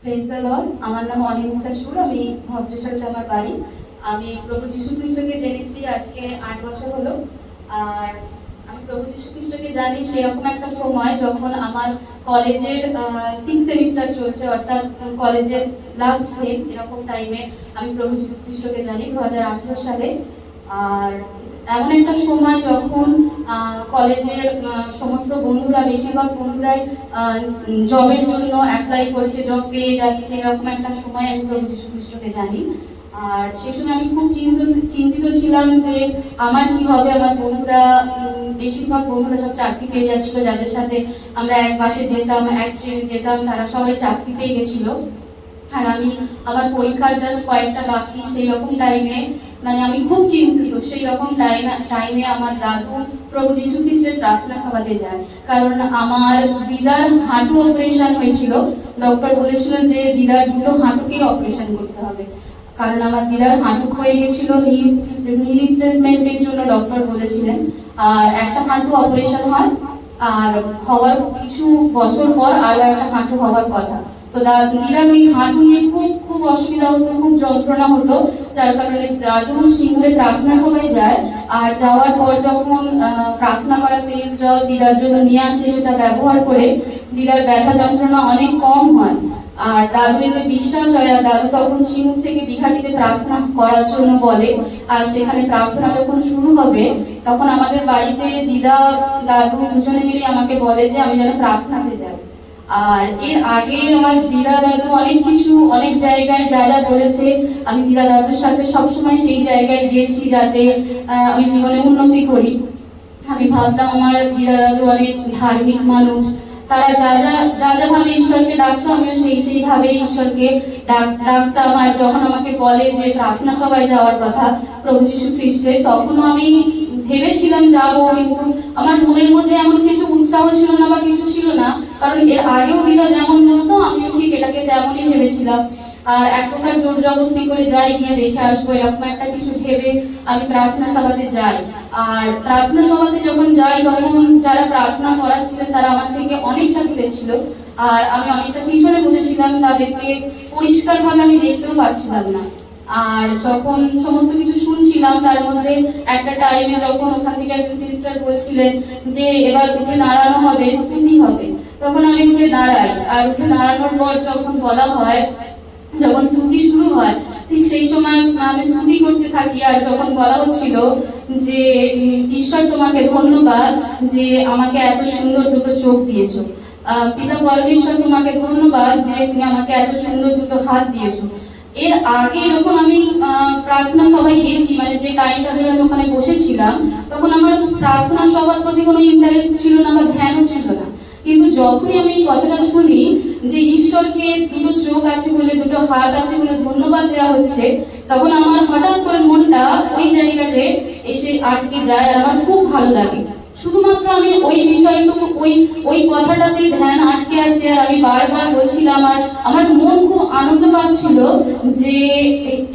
Praise the Lord. আমার নাম অনিন্দিতা সুর, আমি ভদ্রেশ্বরতে আমার বাড়ি। আমি প্রভু যীশু খ্রিস্টকে জেনেছি আজকে ৮ বছর হলো। আর আমি প্রভু যীশু খ্রিস্টকে জানি সেরকম একটা সময় যখন আমার কলেজের 6 সেমিস্টার চলছে, অর্থাৎ কলেজের লাস্ট সেম, এরকম টাইমে আমি প্রভু যীশু খ্রিস্টকে জানি 2018 সালে। আর এমন একটা সময় যখন কলেজের সমস্ত বন্ধুরা, বেশিরভাগ বন্ধুরাই জবের জন্য অ্যাপ্লাই করছে, জব পেয়ে যাচ্ছে, এরকম একটা সময় আমি প্রভু যীশু খ্রিস্টকে জানি। আর সেই সময় আমি খুব চিন্তিত ছিলাম যে আমার কি হবে। আমার বন্ধুরা, বেশিরভাগ বন্ধুরা সব চাকরি পেয়ে যাচ্ছিল, যাদের সাথে আমরা এক বাসে যেতাম, এক ট্রেনে যেতাম, তারা সবাই চাকরি পেয়ে গেছিল। আর আমি, আমার পরীক্ষার জাস্ট কয়েকটা বাকি, সেই রকম টাইমে মানে আমি খুব চিন্তিত। সেই রকম টাইমে আমার দাদু প্রভু যীশু খ্রিস্টের প্রার্থনা সভাতে যায়। কারণ আমার দিদার হাঁটু অপারেশন হয়েছিল। ডক্টর বলেছিল যে দিদার দুটো হাঁটুকেই অপারেশন করতে হবে, কারণ আমার দিদার হাঁটু ক্ষয়ে গেছিল। নি রিপ্লেসমেন্টের জন্য ডক্টর বলেছিলেন। আর একটা হাঁটু অপারেশন হয়, আর হওয়ার কিছু বছর পর আর একটা হাঁটু হওয়ার কথা। তো দিদার ওই হাঁটু নিয়ে খুব খুব অসুবিধা হতো, খুব যন্ত্রণা হতো। যার কারণে দাদু সিংহে প্রার্থনা সভায় যায়। আর যাওয়ার পর যখন প্রার্থনা করা তেল জল দিদার জন্য নিয়ে আসে, সেটা ব্যবহার করে দিদার ব্যথা যন্ত্রণা অনেক কম হয়। আর দাদু এতে বিশ্বাস হয়। আর দাদু তখন সিঙ্গুর থেকে দীঘাটিতে প্রার্থনা করার জন্য বলে। আর সেখানে প্রার্থনা যখন শুরু হবে, তখন আমাদের বাড়িতে দিদা দাদু দুজনে মিলে আমাকে বলে যে আমি যেন প্রার্থনাতে যাই। আর এর আগে আমার দিদা দাদু অনেক কিছু, অনেক জায়গায় যা যা বলেছে, আমি দিদা দাদুর সাথে সবসময় সেই জায়গায় গিয়েছি যাতে আমি জীবনে উন্নতি করি। আমি ভাবতাম আমার দিদা দাদু অনেক ধার্মিক মানুষ, তারা যা যা ভাবে ঈশ্বরকে ডাকতো, আমিও সেই ভাবে ঈশ্বরকে ডাকতাম। আর যখন আমাকে বলে যে প্রার্থনা সভায় যাওয়ার কথা প্রভু যীশু খ্রিস্টের, তখনও আমি ভেবেছিলাম যাবো, কিন্তু আমার মনের মধ্যে এমন কিছু উৎসাহ ছিল না বা কিছু ছিল না। কারণ এর আগেও দিদা যেমন বলতো, আমিও ঠিক এটাকে তেমনই ভেবেছিলাম। আর এক প্রকার জোর জবরদস্তি করে যাই, গিয়ে দেখে আসবো, এরকম একটা কিছু ভেবে আমি প্রার্থনা সভাতে যাই। আর প্রার্থনা সভাতে যখন যাই, তখন যারা প্রার্থনা করাচ্ছিলেন তারা আমার থেকে অনেকটা দূরে ছিল। আর আমি অনেকটা পিছনে বসেছিলাম, তাদেরকে পরিষ্কার ভাবে আমি দেখতেও পাচ্ছিলাম না। আর যখন সমস্ত কিছু শুনছিলাম, তার মধ্যে একটা টাইমে যখন ওখান থেকে একটা সিস্টার বলছিলেন যে এবার উঠে দাঁড়ানো হবে, স্তুতি হবে, তখন আমি উঠে দাঁড়াই। আর উঠে দাঁড়ানোর পর যখন বলা হয়, যখন স্তুতি শুরু হয়, ঠিক সেই সময় আমি স্তুতি করতে থাকি। আর যখন বলা হচ্ছিল যে ঈশ্বর তোমাকে ধন্যবাদ যে আমাকে এত সুন্দর দুটো চোখ দিয়েছো, পিতা পরমেশ্বর তোমাকে ধন্যবাদ যে তুমি আমাকে এত সুন্দর দুটো হাত দিয়েছো। এর আগে যখন আমি প্রার্থনা সভায় গেছি, মানে যে টাইমটা ধরে আমি ওখানে বসেছিলাম, তখন আমার প্রার্থনা সভার প্রতি কোনো ইন্টারেস্ট ছিল না বা ধ্যানও ছিল না। কিন্তু যখনই আমি এই কথাটা শুনি যে ঈশ্বরকে দুটো চোখ আছে বলে, দুটো হাত আছে বলে ধন্যবাদ দেওয়া হচ্ছে, তখন আমার হঠাৎ করে মনটা ওই জায়গাতে এসে আটকে যায়। আর আমার খুব ভালো লাগে। শুধুমাত্র আমি ওই বিষয়টুকু, ওই ওই কথাটাতে ধ্যান আটকে আছে। আর আমি বারবার বলছিলাম, আর আমার মন খুব আনন্দ পাচ্ছিল যে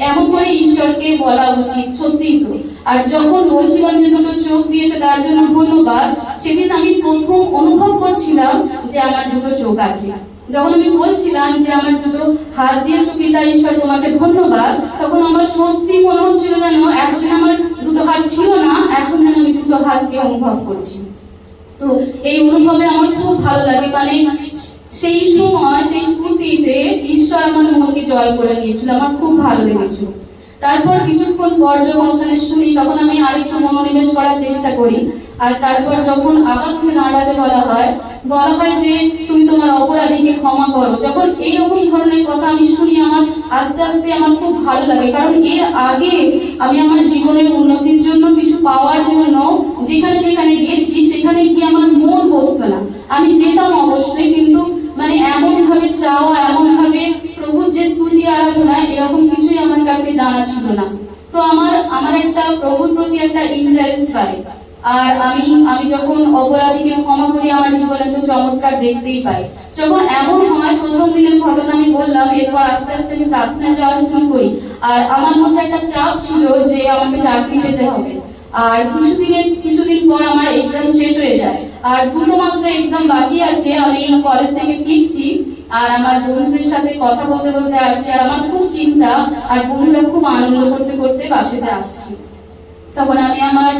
এমন করে ঈশ্বরকে বলা উচিত, সত্যিই তো। আর যখন বলছিলাম যে দুটো চোখ দিয়েছে তার জন্য ধন্যবাদ, সেদিন আমি প্রথম অনুভব করছিলাম যে আমার দুটো চোখ আছে। যখন আমি বলছিলাম যে আমার দুটো হাত দিয়েছো পিতা ঈশ্বর তোমাকে ধন্যবাদ, তখন আমার সত্যি মনে হচ্ছিল যেন এতদিন আমার দুটো হাত ছিল না, এখন যেন আমি দুটো হাতকে অনুভব করছি। তো এই অনুভবে আমার খুব ভালো লাগে। মানে সেই সময় সেই স্তুতিতে ঈশ্বর আমার মনকে জয় করে নিয়েছিল, আমার খুব ভালো লেগেছিল। তারপর কিছুক্ষণ পর যখন ওখানে শুনি, তখন আমি আরেকটু মনোনিবেশ করার চেষ্টা করি। আর তারপর যখন আবার উঠে দাঁড়াতে বলা হয় যে তুমি তোমার অপরাধীকে ক্ষমা করো। যখন এইরকম ধরনের কথা আমি শুনি, আমার আস্তে আস্তে আমার খুব ভালো লাগে। কারণ এর আগে আমি আমার জীবনের উন্নতির জন্য, কিছু পাওয়ার জন্য যেখানে যেখানে গেছি, সেখানে গিয়ে আমার মন বসতো না। আমি যেতাম অবশ্যই, কিন্তু মানে এমন ভাবে চাওয়া, এমন ভাবে প্রভুর যে স্তুতি আরাধনা, এরকম কিছুই আমার কাছে জানা ছিল না। তো আমার আমার একটা প্রভুর প্রতি একটা ইন্টারেস্ট পাই। আর আমি যখন অপরাধীকে ক্ষমা করি, আমার জীবনে তো চমৎকার দেখতেই পাই। যখন এমন হয়, প্রথম দিনের ঘটনা আমি বললাম, এরপর আস্তে আস্তে আমি প্রার্থনায় যাওয়া শুরু করি। আর আমার মধ্যে একটা চাপ ছিল যে আমাকে চাকরি পেতে হবে। আর কিছুদিন পর আমার এক্সাম শেষ হয়ে যায়। আর দুটো মাত্র এক্সাম বাকি আছে, আমি কলেজ থেকে ফিরছি। আর আমার বন্ধুদের সাথে কথা বলতে বলতে আসছি, আর আমার খুব চিন্তা, আর বন্ধুরা খুব আনন্দ করতে করতে বাসেতে আসছি। তখন আমি আমার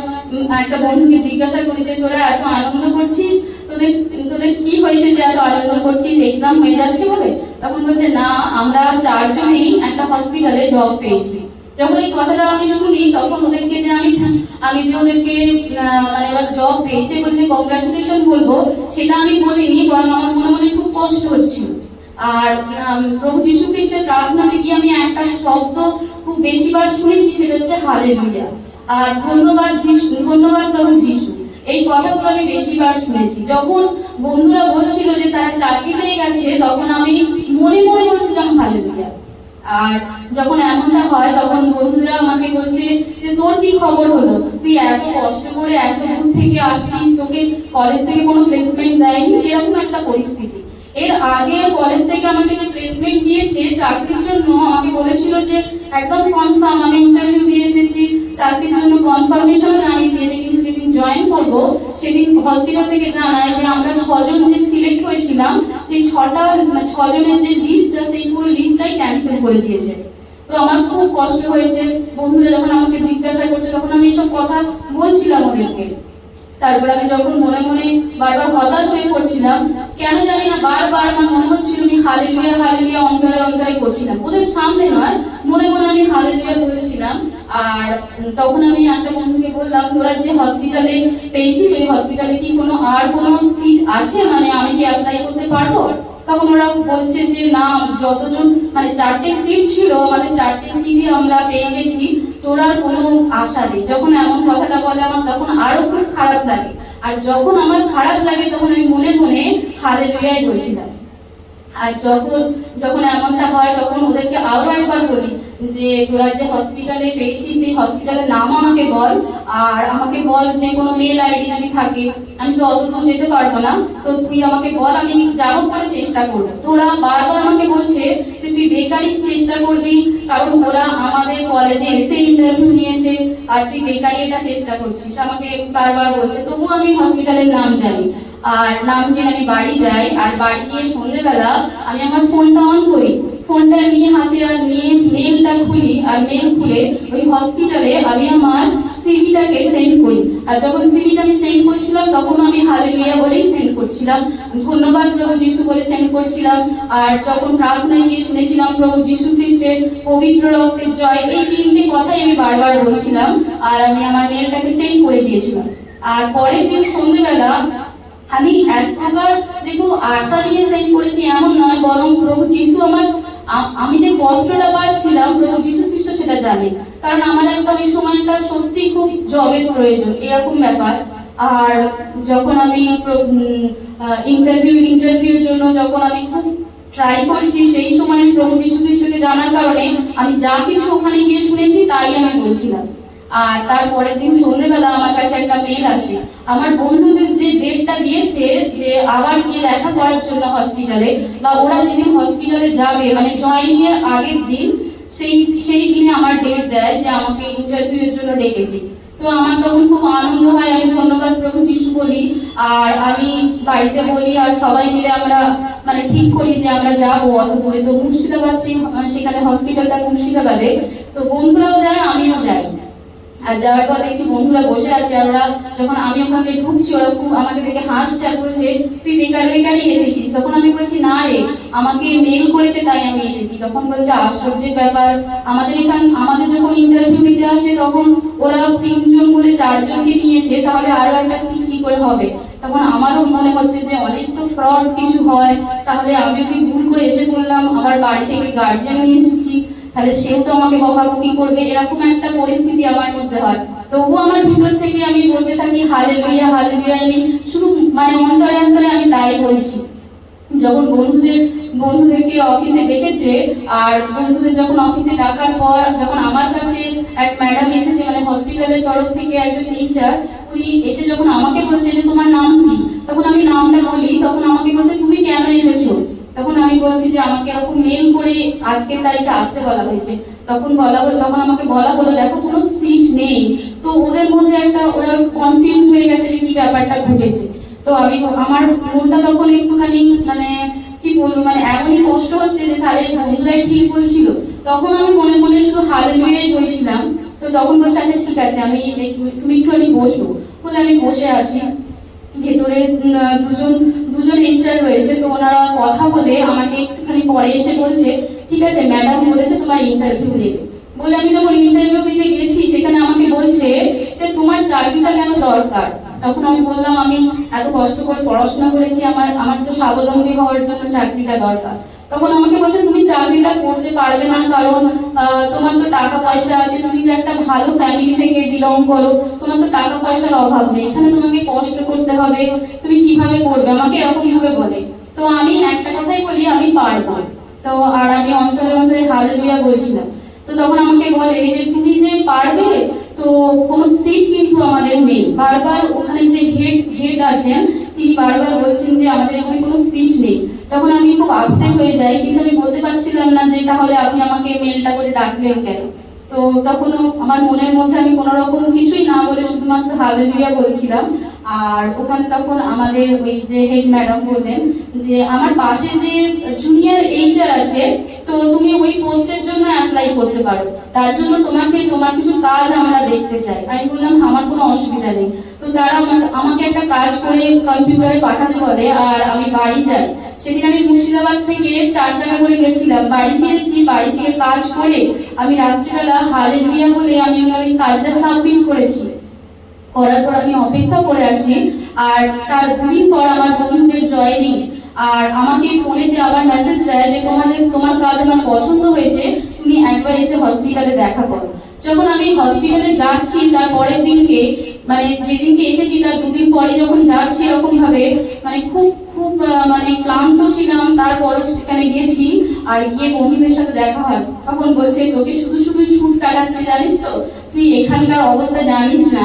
একটা বন্ধুকে জিজ্ঞাসা করি যে তোরা এত আনন্দ করছিস, তোদের তোদের কি হয়েছে যে এত আনন্দ করছিস, এক্সাম হয়ে যাচ্ছে বলে? তখন বলছে না, আমরা চারজনেই একটা হসপিটালে জব পেয়েছি। যখন এই কথাটা আমি শুনি তখন ওদেরকে যে আমি যে ওদেরকে মানে ওরা জব পেয়েছে বলছে কংগ্রাচুলেশন বলবো, সেটা আমি বলিনি, বরং আমার মনে মনে খুব কষ্ট হচ্ছিল। আর প্রভু যীশু খ্রিস্টের প্রার্থনাতে গিয়ে আমি একটা শব্দ খুব বেশিবার শুনেছি, সেটা হচ্ছে হালেলুয়া। আর ধন্যবাদ যীশু, ধন্যবাদ প্রভু যীশু, এই কথাগুলো আমি বেশিবার শুনেছি। যখন বন্ধুরা বলছিল যে তারা চাকরি পেয়ে গেছে, তখন আমি মনে মনে বলছিলাম হালেলুয়া। আর যখন এমনটা হয় তখন বন্ধুরা আমাকে বলছে যে তোর কি খবর হলো, তুই এত কষ্ট করে এত দূর থেকে আসছিস, তোকে কলেজ থেকে কোনো প্লেসমেন্ট দেয়নি, এরকম একটা পরিস্থিতি। এর আগে কলেজ থেকে আমাকে যে প্লেসমেন্ট দিয়েছে চাকরির জন্য, আমাকে বলেছিল যে একদম কনফার্ম, আমি ইন্টারভিউ দিয়ে এসেছি, চাকরির জন্য কনফার্মেশনও জানিয়ে দিয়েছে, কিন্তু যেদিন জয়েন করব সেদিন হসপিটাল থেকে জানায় যে আমরা 6 জন যে সিলেক্ট হয়েছিলাম, সেই 6 জনের যে লিস্টটা, সেই পুরো লিস্টটাই ক্যান্সেল করে দিয়েছে। তো আমার খুব কষ্ট হয়েছে। বন্ধুরা যখন আমাকে জিজ্ঞাসা করছে তখন আমি এসব কথা বলছিলাম ওদেরকে। তারপর আমি যখন মনে মনে বারবার হতাশ হয়ে পড়ছিলাম, কেন জানি না বারবার আমার মনে হচ্ছিল আমি হালেলুয়া হালেলুয়া অন্তরে অন্তরে করছিলাম, ওদের সামনে নয়, মনে মনে আমি হালেলুয়া বলছিলাম। আর তখন আমি একটা বন্ধুকে বললাম, তোরা যে হসপিটালে পেয়েছিস ওই হসপিটালে কি কোনো সিট আছে, মানে আমি কি অ্যাপ্লাই করতে পারবো? তখন ওরা বলছে যে না, যতজন মানে 4টে সিট ছিল, আমাদের 4টে সিটই আমরা পেয়ে গেছি, তোর আর কোনো আশা নেই। যখন এমন কথাটা বলে আমার তখন আরো খুব খারাপ লাগে। আর যখন আমার খারাপ লাগে তখন আমি মনে মনে হালেলুয়াই বলছিলাম। আর যখন এমনটা হয় তখন ওদেরকে আরো একবার বলি যে তোরা যে হসপিটালে পেয়েছিস সেই হসপিটালের নাম আমাকে বল, আর আমাকে বল যে কোনো মেল আইডি যদি থাকে, আমি তো অত দূর যেতে পারবো না, তো তুই আমাকে বল, আমি যাবো করে চেষ্টা করবো। তো ওরা বারবার আমাকে বলছে যে তুই বেকারির চেষ্টা করবি, কারণ ওরা আমাদের কলেজে এসে ইন্টারভিউ নিয়েছে, আর তুই বেকারি এটা চেষ্টা করছিস, আমাকে বারবার বলছে। তবু আমি হসপিটালের নাম জানি, আর নাম জেনে আমি বাড়ি যাই। আর বাড়ি গিয়ে সন্ধ্যেবেলা আমি আমার ফোনটা অন করি, ফোনটা নিয়ে হাতে আর নিয়ে মেলটা খুলি, আর মেল খুলে ওই হসপিটালে আমি আমার সিভিটাকে সেন্ড করি। আর যখন সিভিটা আমি সেন্ড করছিলাম তখন আমি হালেলুয়া বলেই সেন্ড করছিলাম, ধন্যবাদ প্রভু যীশু বলে সেন্ড করছিলাম। আর যখন প্রার্থনায় গিয়ে শুনেছিলাম প্রভু যীশু খ্রিস্টের পবিত্র রক্তের জয়, এই 3টে কথাই আমি বারবার বলছিলাম, আর আমি আমার মেলটাকে সেন্ড করে দিয়েছিলাম। আর পরের দিন সন্ধ্যেবেলা আমি এক প্রকার যে খুব আশা নিয়ে সেন্ড করেছি এমন নয়, বরং প্রভু যীশু আমি যে কষ্টটা পাচ্ছিলাম প্রভু যীশু খ্রিস্ট সেটা জানে, কারণ আমার একটা ওই সময়টা সত্যি খুব জবের প্রয়োজন, এরকম ব্যাপার। আর যখন আমি ইন্টারভিউর জন্য যখন আমি খুব ট্রাই করছি, সেই সময় আমি প্রভু যীশু খ্রিস্টকে জানার কারণে আমি যা কিছু ওখানে গিয়ে শুনেছি তাই আমি বলছিলাম। আর তার পরের দিন সন্ধ্যেবেলা আমার কাছে একটা মেল আসে, আমার বন্ধুদের যে ডেটটা দিয়েছে যে আবার গিয়ে দেখা করার জন্য হসপিটালে, বা ওরা যেদিন হসপিটালে যাবে মানে জয়েনিং এর আগের দিন, সেই দিনে আমার ডেট দেয় যে আমাকে ইন্টারভিউ এর জন্য ডেকেছে। তো আমার তখন খুব আনন্দ হয়, আমি ধন্যবাদ প্রভু যীশু বলি, আর আমি বাড়িতে বলি, আর সবাই মিলে আমরা মানে ঠিক করি যে আমরা যাবো অত দূরে। তো মুর্শিদাবাদ, সেখানে হসপিটালটা মুর্শিদাবাদে, তো বন্ধুরাও যায় আমিও যাই। আর যাওয়ার পর দেখছি বন্ধুরা বসে আছে, আর ওরা যখন আমি ওখানে ঢুকছি ওরা খুব আমাকে দেখে হাসছে আর বলছে তুই বেকারি এসেছিস। তখন আমি বলছি না রে, আমাকে মেল করেছে তাই আমি এসেছি। তখন বলছে আশ্চর্যের ব্যাপার, আমাদের যখন ইন্টারভিউ নিতে আসে তখন ওরা 3 জন বলে 4 জনকে নিয়েছে, তাহলে আরো একটা সিট কি করে হবে? তখন আমারও মনে হচ্ছে যে অনেক তো ফ্রড কিছু হয়, তাহলে আমি যদি ভুল করে এসে বললাম, আবার বাড়ি থেকে গার্জিয়ান নিয়ে এসেছি, তাহলে সেও তো আমাকে বকাবকি করবে, এরকম একটা পরিস্থিতি আমার মধ্যে হয়। তবুও আমার ভিতর থেকে আমি বলতে থাকি হালেলুয়া হালেলুয়া, আমি শুধু মানে অন্তরে অন্তরে আমি তাই বলছি। যখন বন্ধুদেরকে অফিসে ডেকেছে, আর বন্ধুদের যখন অফিসে ডাকার পর যখন আমার কাছে এক ম্যাডাম এসেছে, মানে হসপিটালের তরফ থেকে একজন টিচার, উনি এসে যখন আমাকে বলছে যে তোমার নাম কি, তখন আমি নামটা বলি, তখন আমাকে বলছে তুমি কেন এসেছো? তখন আমি বলছি যে আমাকে এরকম মেল করে আজকের তারিখে আসতে বলা হয়েছে। তখন আমাকে বলা হলো দেখো কোনো সিট নেই। তো ওদের মধ্যে ওরা কনফিউজ হয়ে গেছে যে কি ব্যাপারটা ঘটেছে। তো আমার মনটা তখন একটুখানি মানে কি বলবো, মানে এমনই কষ্ট হচ্ছে যে তাহলে বন্ধুরাই ঠিক বলছিল। তখন আমি মনে মনে শুধু হালেলুয়াই বলছিলাম। তো তখন বলছে আচ্ছা ঠিক আছে, আমি তুমি একটুখানি বসো। বলে আমি বসে আছি, ভেতরে দুজন দুজন এইচআর রয়েছে। তো ওনারা কথা বলে আমাকে একটুখানি পরে এসে বলছে ঠিক আছে ম্যাডাম বলেছে তোমার ইন্টারভিউ নেবে। বলে আমি যখন ইন্টারভিউ দিতে গেছি সেখানে আমাকে বলছে যে তোমার চাকরিটা কেন দরকার। তখন আমি বললাম আমি এত কষ্ট করে পড়াশোনা করেছি, আমার আমার তো স্বাবলম্বী হওয়ার জন্য চাকরিটা দরকার। তখন আমাকে বলছে তুমি চাকরিটা করতে পারবে না, কারণ তোমার তো টাকা পয়সা আছে, তুমি তো একটা ভালো ফ্যামিলি থেকে বিলং করো, তোমার তো টাকা পয়সার অভাব নেই, এখানে তোমাকে কষ্ট করতে হবে, তুমি কিভাবে করবে, আমাকে এরকম ভাবে বলে। তো আমি একটা কথাই বলি আমি পারবো। তো আর আমি অন্তরে অন্তরে হালেলুয়া বলছিলাম। তো তখন আমাকে বলে যে তুমি যে পারবে, তো কোনো সিট কিন্তু আমাদের নেই। বারবার ওখানে যে হেড আছেন তিনি বারবার বলছেন যে আমাদের এখানে কোনো সিট নেই। তখন আমি খুব আপসেট হয়ে যাই, কিন্তু আমি বলতে পারছিলাম না যে তাহলে আপনি আমাকে মেলটা করে ডাকলেন কেন। তো তখন আমার মনের মধ্যে আমি কোনো রকম কিছুই না বলে শুধুমাত্র হালেলুয়া বলছিলাম। আর ওখানে তখন আমাদের ওই যে হেড ম্যাডাম বললেন যে আমার পাশে যে জুনিয়র এইচআর আছে, তো তুমি ওই পোস্টের জন্য অ্যাপ্লাই করতে পারো, তার জন্য তোমার কিছু কাজ আমরা দেখতে চাই। আমি বললাম আমার কোনো অসুবিধা নেই। তো তারা আমাকে একটা কাজ করে কম্পিউটারে পাঠাতে বলে আর আমি বাড়ি যাই। সেদিন আমি মুর্শিদাবাদ থেকে 4 চাকা করে গেছিলাম, বাড়ি ফিরেছি, বাড়ি থেকে কাজ করে আমি রাত্রিবেলা হালেলুয়া বলে আমি ওই কাজটা সাবমিট করেছি। করার পর আমি অপেক্ষা করে আছি, আর তার 2 দিন পর আমার বন্ধুদের জয়েনিং, আর আমাকে ফোনেতে আবার মেসেজ দেয় যে তোমার কাজ আমার পছন্দ হয়েছে, তুমি একবার এসে হসপিটালে দেখা করো। যখন আমি হসপিটালে যাচ্ছি তার পরের দিনকে, মানে যেদিনকে এসেছি তার 2 দিন পরে যখন যাচ্ছি এরকম ভাবে মানে খুব খুব মানে ক্লান্ত ছিলাম, তারপরও সেখানে গেছি। আর গিয়ে বন্ধুদের সাথে দেখা হয়, তখন বলছে তোকে শুধু শুধু ছুট কাটাচ্ছে জানিস তো, তুই এখানকার অবস্থা জানিস না,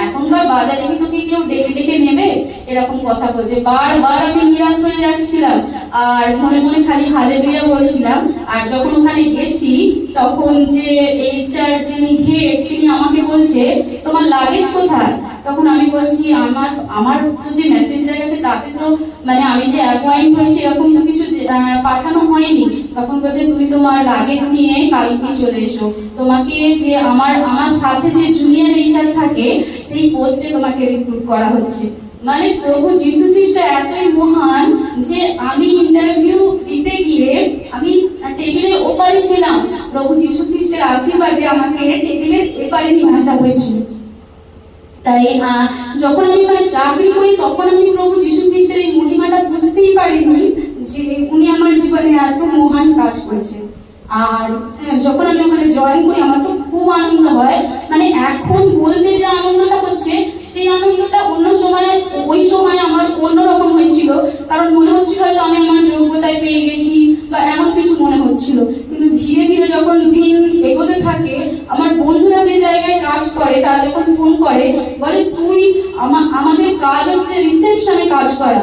এখনকার বাজারে কি তোকে কেউ ডেকে ডেকে নেবে, এরকম কথা বলছে। বারবার আমি নিরাশ হয়ে যাচ্ছিলাম আর মনে মনে খালি হালেলুয়া বলছিলাম। আর যখন ওখানে গেছি তখন যে এইচআর যিনি হেড তিনি আমাকে বলছে তোমার লাগেজ কোথায়। তখন আমি বলছি আমার তো যে মেসেজটা গেছে তাতে তো মানে আমি যে অ্যাপয়েন্ট হয়েছি এরকম তো কিছু পাঠানো হয়নি। তখন বলছে তুমি তোমার লাগেজ নিয়ে কালকে চলে এসো, তোমাকে যে আমার সাথে যে জুনিয়র এইচআর থাকে সেই পোস্টে তোমাকে রিক্রুট করা হচ্ছে। মানে প্রভু যীশু খ্রিস্ট এতই মহান যে আমি ইন্টারভিউ দিতে গিয়ে আমি টেবিলের ওপারে ছিলাম, প্রভু যীশু খ্রিস্টের আশীর্বাদে আমাকে টেবিলের এপারে নিয়ে আসা হয়েছিল। তাই যখন আমি ওখানে চাকরি করি তখন আমি প্রভু যীশু খ্রিস্টের এই মহিমাটা বুঝতেই পারিনি যে উনি আমার জীবনে এত মহান কাজ করেছেন। আর যখন আমি ওখানে জয়েন করি আমার তো খুব আনন্দ হয়, মানে এখন বলতে যে আনন্দটা হচ্ছে সেই আনন্দটা অন্য সময় ওই সময় আমার অন্যরকম হয়েছিল, কারণ মনে হচ্ছিল হয়তো আমি আমার যোগ্যতায় পেয়ে গেছি বা এমন কিছু মনে হচ্ছিল। কিন্তু ধীরে ধীরে যখন দিন এগোতে থাকে আমার বন্ধুরা যে জায়গায় কাজ করে তারা যখন ফোন করে বলে তুই আমাদের কাজ হচ্ছে রিসেপশনে কাজ করা,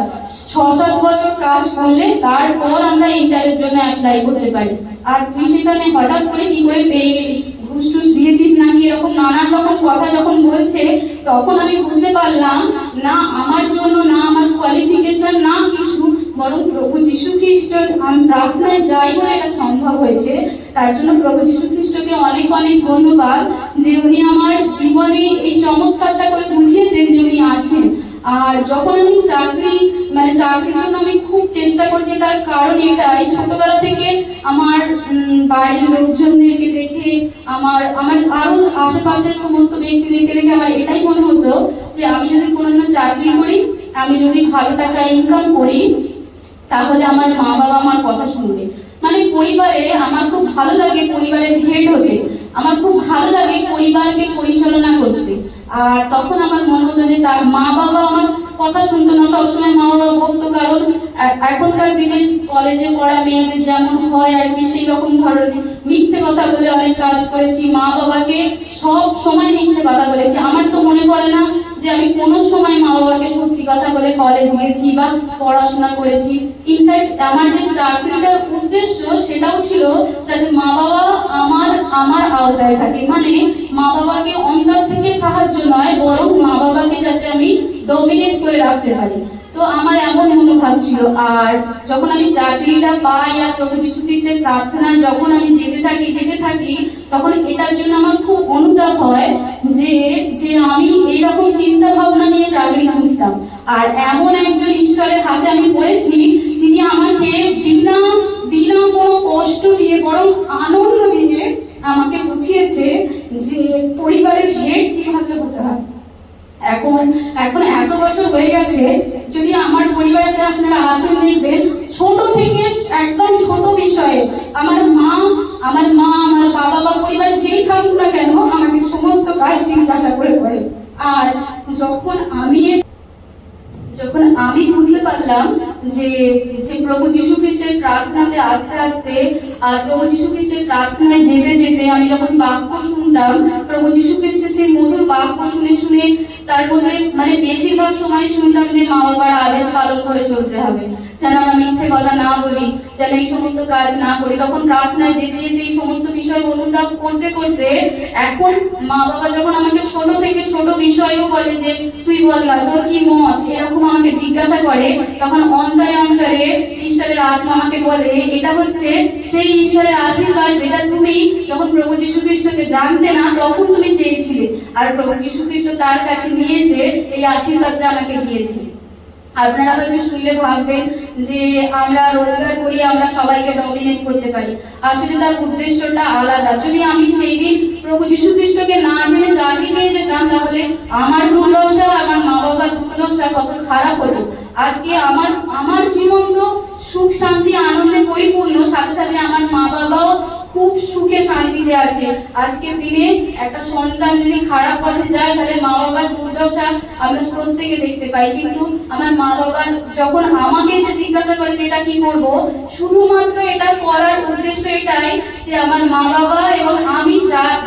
6-7 বছর কাজ করলে তারপর আমরা এইচআরের জন্য অ্যাপ্লাই করতে পারি, আর তুই সেখানে হঠাৎ করে কি করে পেয়ে গেলি, ঘুষ টুস দিয়েছিস নাকি, এরকম নানান রকম কথা যখন বলছে তখন আমি বুঝতে পারলাম না আমার জন্য না আমার কোয়ালিফিকেশন না কিছু, বরং প্রভু যীশু খ্রিস্ট আমি প্রার্থনায় যাই বলে এটা সম্ভব হয়েছে। তার জন্য প্রভু যীশু খ্রিস্টকে অনেক অনেক ধন্যবাদ যে উনি আমার জীবনে এই চমৎকারটা করে বুঝিয়েছেন যে উনি আছেন। আর যখন আমি চাকরির জন্য আমি খুব চেষ্টা করছি, তার কারণ এটাই ছোটবেলা থেকে আমার বাড়ির লোকজনদেরকে দেখে আমার আরো আশেপাশের সমস্ত ব্যক্তিদেরকে দেখে আমার এটাই মনে হতো যে আমি যদি কোনোদিন চাকরি করি, আমি যদি ভালো টাকা ইনকাম করি, তাহলে আমার মা বাবা আমার কথা শুনবে। মানে পরিবারে আমার খুব ভালো লাগে পরিবারের হেড হতে, আমার খুব ভালো লাগে পরিবারকে পরিচালনা করতে। আর তখন আমার মনে হতো যে তার মা বাবা আমার কথা শুনতো না, সবসময় মা বাবা বকতো, কারণ এখনকার দিনে কলেজে পড়া মেয়েদের যেমন হয় আর কি সেই রকম ধরনের মিথ্যে কথা বলে অনেক কাজ করেছি, মা বাবাকে সব সময় মিথ্যে কথা বলেছি। আমার তো মনে পড়ে না যে আমি কোনো সময় মা বাবাকে সত্যি কথা বলে কলেজ গেছি বা পড়াশোনা করেছি। ইনফ্যাক্ট আমার যে চাকরিটার উদ্দেশ্য সেটাও ছিল যাতে মা বাবা আমার আওতায় থাকে, মানে মা বাবাকে অন্তর থেকে সাহায্য নয় বরং মা বাবাকে যাতে আমি ডমিনেট করে রাখতে পারি। তো তো আমার এমন মনোভাব ছিল। আর যখন আমি চাকরিটা পাই আর প্রভু যীশু খ্রিস্টের প্রার্থনায় যখন আমি যেতে থাকি তখন এটার জন্য আমার খুব অনুতাপ হয় যে যে আমি এইরকম চিন্তা ভাবনা নিয়ে চাকরি খুঁজতাম, আর এমন একজন ঈশ্বরের হাতে আমি পড়েছি যিনি আমাকে বিনা বিনা কোনো কষ্ট দিয়ে বরং আনন্দ দিয়ে আমাকে বুঝিয়েছে যে পরিবারের হেড কিভাবে হতে হয়। এখন এখন এত বছর হয়ে গেছে, যদি আমার পরিবারেতে আপনারা আসেন দেখবেন ছোট থেকে একদম ছোট বিষয়ে আমার মা আমার বাবা বা পরিবারের যেই থাকুক না কেন আমাকে সমস্ত কাজ জিজ্ঞাসা করে। আর যখন আমি বুঝতে পারলাম যে যে প্রভু যীশু খ্রিস্টের প্রার্থনাতে আস্তে আস্তে আর প্রভু যীশু খ্রিস্টের প্রার্থনায় যেতে আমি যখন বাক্য শুনতাম, প্রভু যীশু খ্রিস্টের সেই মধুর বাক্য শুনে তার মধ্যে মানে বেশিরভাগ সময় শুনতাম যে মা বাবার আদেশ পালন করে চলতে হবে, যেন আমরা মিথ্যে কথা না বলি, যেন এই সমস্ত কাজ না করি। তখন প্রার্থনায় যেতে এই সমস্ত বিষয় অনুতাপ করতে এখন মা বাবা যখন আমাকে ছোট থেকে ছোট বিষয়ও বলে যে তুই বল না তোর কি মত, এরকম আমাকে জিজ্ঞাসা করে, তখন অন্তরে ঈশ্বরের আত্মা আমাকে বলে এটা হচ্ছে সেই ঈশ্বরের আশীর্বাদ যেটা তুমি যখন প্রভু যীশু খ্রিস্টকে জানতে না তখন তুমি চেয়েছিলে, আর প্রভু যীশু খ্রিস্ট তার কাছে নিয়ে এসে এই আশীর্বাদটা আমাকে দিয়েছে। আপনারা হয়তো শুনলে ভাববেন যে আমরা রোজগার করি আমরা সবাইকে ডমিনেট করতে পারি, আসলে তার উদ্দেশ্যটা আলাদা। যদি আমি সেই দিন প্রভু যীশু খ্রিস্টকে না জেনে চাকরি পেয়ে যেতাম তাহলে আমার দুর্দশা আমার মা বাবার দুর্দশা কত খারাপ হতো। আজকে আমার জীবন তো সুখ শান্তি আনন্দে পরিপূর্ণ, সাথে সাথে আমার মা বাবাও খুব সুখে শান্তিতে আছে। আজকের দিনে একটা সন্তান যদি খারাপ পথে যায় তাহলে মা বাবার দুর্দশা আমরা প্রত্যেকে দেখতে পাই, কিন্তু আমার মা বাবার যখন আমাকে এসে জিজ্ঞাসা করে যে এটা কি করব, শুধুমাত্র এটা করার উদ্দেশ্য এটাই যে আমার মা বাবা এবং আমি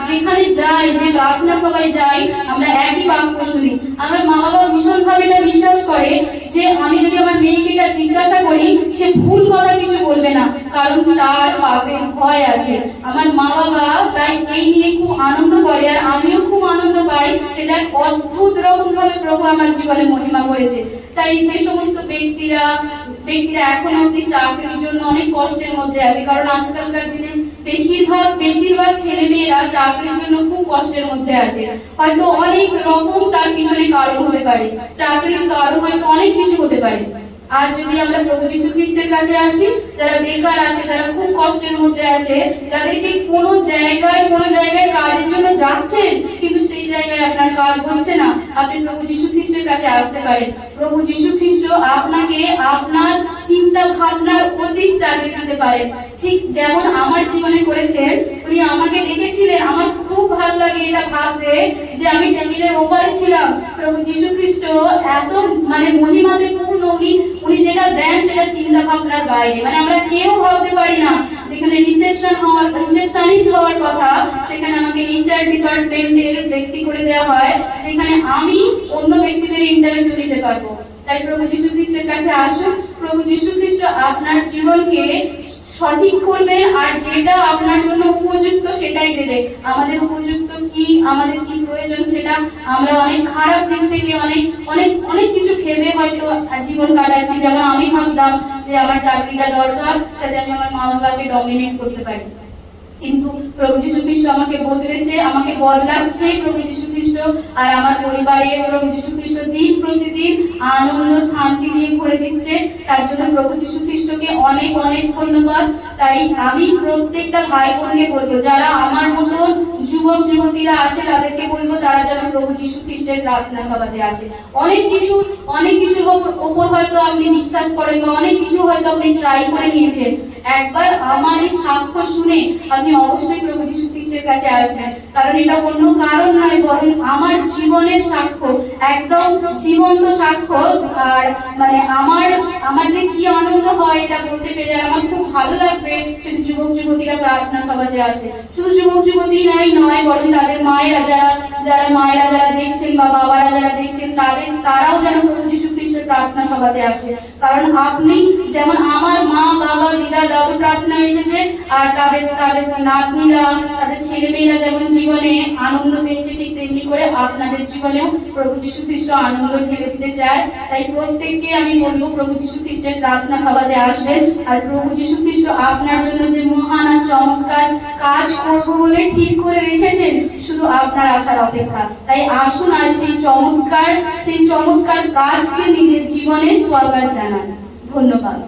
যেখানে যাই যে প্রার্থনা সবাই যাই আমরা একই বাক্য শুনি। আমার মা বাবা ভীষণভাবে এটা বিশ্বাস করে যে আমি যদি আমার মেয়েকে এটা জিজ্ঞাসা করি সে ভুল কথা কিছু বলবে না, কারণ তার পাপের ভয় আছে। আমার মা বাবা তাই এই নিয়ে খুব আনন্দ করে আর আমিও খুব আনন্দ পাই, সেটা অদ্ভুত রকম ভাবে প্রভু আমার জীবনে মহিমা করেছে। তাই যে সমস্ত ব্যক্তিরা এখন অব্দি চাকরির জন্য অনেক কষ্টের মধ্যে আছে, কারণ আজকালকার দিনে বেশিরভাগ ছেলে মেয়েরা চাকরির জন্য খুব কষ্টের মধ্যে আছে। হয়তো অনেক রকম তার পিছনে কারণ হতে পারে, চাকরির কারণ হয়তো অনেক কিছু হতে পারে। আর যদি আমরা প্রভু যীশু খ্রিস্টের কাছে আসি, যারা বেকার আছে, যারা খুব কষ্টের মধ্যে আছে, যাদেরকে কোনো জায়গায় কাজের জন্য যাচ্ছেন কিন্তু সেই জায়গায় আপনার কাজ হচ্ছে না, আপনি প্রভু যীশু খ্রিস্টের কাছে আসতে পারেন। প্রভু যীশু খ্রিস্ট আপনাকে আপনার চিন্তা ভাবনার অধিক চাকরি দিতে পারেন, ঠিক যেমন আমার জীবনে করেছেন। উনি আমাকে ডেকেছিলেন, আমার খুব ভালো লাগে এটা ভাবতে যে আমি টেবিলের ওপারে ছিলাম, প্রভু যীশু খ্রিস্ট এত মানে মহিমাতে পূর্ণ, উনি যেটা দেন সেটা চিন্তা ভাবনার বাইরে, মানে আমরা কেউ ভাবতে পারি না। যেখানে রিসেপশনিস্ট হওয়ার কথা সেখানে আমাকে এইচআর ডিপার্টমেন্টের ব্যক্তি করে দেওয়া হয়, যেখানে আমি অন্য ব্যক্তিদের ইন্টারভিউ নিতে পারবো। তাই প্রভু যীশু খ্রিস্টের কাছে আসুন, প্রভু যীশু খ্রিস্ট আপনার জীবনকে সঠিক করবে আর যেটা আপনার জন্য উপযুক্ত সেটাই দেবে। আমাদের উপযুক্ত কি, আমাদের কি প্রয়োজন সেটা আমরা অনেক খারাপ দিক থেকে অনেক কিছু ভেবে হয়তো জীবন কাটাচ্ছি। যেমন আমি ভাবতাম যে আমার চাকরিটা দরকার যাতে আমি আমার মা বাবাকে ডমিনেট করতে পারি, কিন্তু প্রভু যীশু খ্রিস্ট আমাকে বদলাচ্ছে। প্রভু যীশু খ্রিস্ট আর আমার পরিবারে প্রভু যীশু খ্রিস্ট দিন প্রতিদিন আনন্দ শান্তি দিয়ে ভরে দিচ্ছে। তার জন্য প্রভু যীশু খ্রিস্টকে অনেক ধন্যবাদ। তাই আমি প্রত্যেকটা ভাই বোনকে বলবো, যারা আমার মতন যুবক যুবতীরা আছে তাদেরকে বলবো তারা যেন প্রভু যীশু খ্রিস্টের প্রার্থনা সভাতে আসে। অনেক কিছুর উপর হয়তো আপনি বিশ্বাস করেন বা অনেক কিছু হয়তো আপনি ট্রাই করে নিয়েছেন, একবার আমার এই সাক্ষ্য শুনে আপনি অবশ্যই প্রভু যীশু খ্রিস্টের কাছে আসবেন, কারণ এটা অন্য কারণ নয় বরং আমার জীবনের সাক্ষ্য, একদম জীবন্ত সাক্ষ্য। আর মানে আমার যে কি আনন্দ হয় এটা বলতে পেরে আমার খুব ভালো লাগবে যদি যুবক যুবক যুবতীরা প্রার্থনা সভাতে আসে। শুধু যুবক যুবতী নয় বরং তাদের মায়েরা যারা দেখছেন বা বাবারা যারা দেখছেন তারাও যেন প্রভু যীশু খ্রিস্টের প্রার্থনা সভাতে আসে। কারণ আপনি যেমন আমার মা বাবা দিদা দাদু প্রার্থনা এসেছে, আর তাদের নাতনিরা তাদের ছেলেমেয়েরা যেমন জীবনে আনন্দ পেয়েছে, ঠিক তেমনি করে আপনাদের জীবনেও প্রভু যীশু খ্রিস্ট আনন্দ ঢেলে দিতে চায়। তাই প্রত্যেককে আমি বলবো প্রভু যীশু খ্রিস্টের প্রার্থনা সভাতে আসবেন। আর প্রভু যীশু খ্রিস্ট আপনার জন্য যে মহান আর চমৎকার কাজ করব বলে ঠিক করে রেখেছেন, শুধু আপনার আসার অপেক্ষা। তাই আসুন আর সেই চমৎকার কাজকে নিজের জীবনে স্বাগত জানান। ধন্যবাদ।